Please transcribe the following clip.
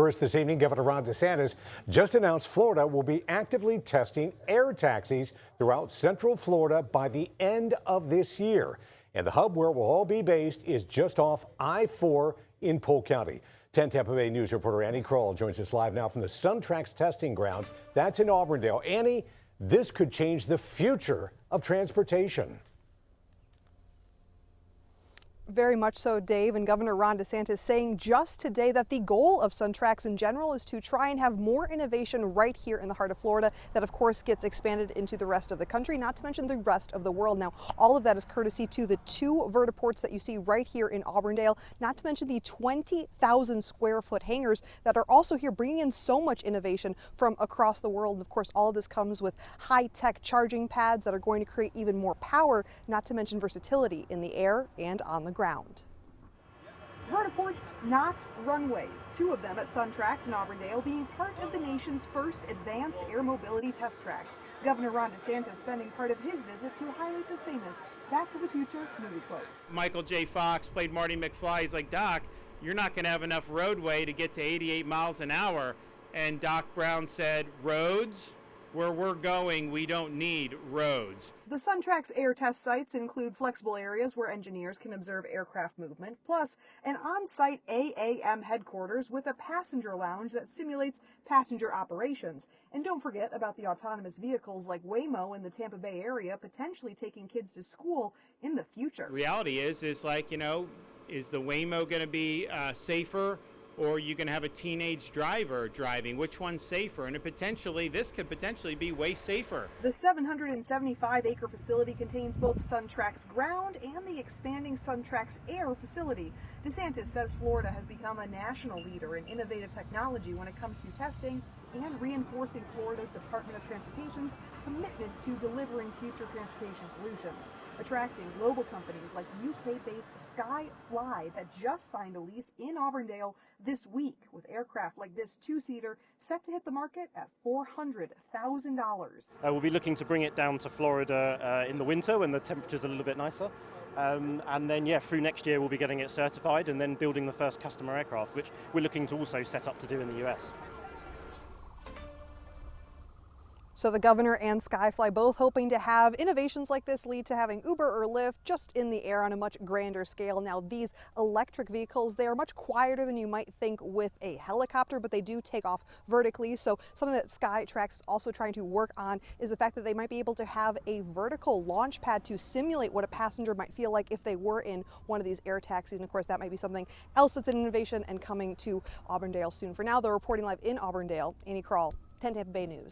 First this evening, Governor Ron DeSantis just announced Florida will be actively testing air taxis throughout Central Florida by the end of this year. And the hub where it will all be based is just off I-4 in Polk County. 10 Tampa Bay News reporter Annie Kroll joins us live now from the SunTrax testing grounds. That's in Auburndale. Annie, this could change the future of transportation. Very much so, Dave, and Governor Ron DeSantis saying just today that the goal of SunTrax in general is to try and have more innovation right here in the heart of Florida that, of course, gets expanded into the rest of the country, not to mention the rest of the world. Now, all of that is courtesy to the 2 vertiports that you see right here in Auburndale, not to mention the 20,000 square foot hangars that are also here, bringing in so much innovation from across the world. And of course, all of this comes with high-tech charging pads that are going to create even more power, not to mention versatility in the air and on the ground. Vertiports, not runways. 2 of them at SunTrax in Auburndale being part of the nation's first advanced air mobility test track. Governor Ron DeSantis spending part of his visit to highlight the famous Back to the Future movie quote. Michael J. Fox played Marty McFly. He's like, Doc, you're not going to have enough roadway to get to 88 miles an hour. And Doc Brown said, roads? Where we're going, we don't need roads. The SunTrax air test sites include flexible areas where engineers can observe aircraft movement, plus an on-site AAM headquarters with a passenger lounge that simulates passenger operations. And don't forget about the autonomous vehicles like Waymo in the Tampa Bay area, potentially taking kids to school in the future. Reality is like, is the Waymo going to be safer? Or are you going to have a teenage driver driving? Which one's safer? And this could potentially be way safer. The 775-acre facility contains both SunTrax ground and the expanding SunTrax air facility. DeSantis says Florida has become a national leader in innovative technology when it comes to testing and reinforcing Florida's Department of Transportation's commitment to delivering future transportation solutions, attracting global companies like UK-based Skyfly that just signed a lease in Auburndale this week, with aircraft like this 2-seater set to hit the market at $400,000. We'll be looking to bring it down to Florida in the winter when the temperature's a little bit nicer. And then, through next year we'll be getting it certified and then building the first customer aircraft, which we're looking to also set up to do in the US. So the governor and Skyfly both hoping to have innovations like this lead to having Uber or Lyft just in the air on a much grander scale. Now, these electric vehicles, they are much quieter than you might think with a helicopter, but they do take off vertically. So something that SunTrax is also trying to work on is the fact that they might be able to have a vertical launch pad to simulate what a passenger might feel like if they were in one of these air taxis. And of course, that might be something else that's an innovation and coming to Auburndale soon. For now, though, reporting live in Auburndale, Annie Kroll, 10 Tampa Bay News.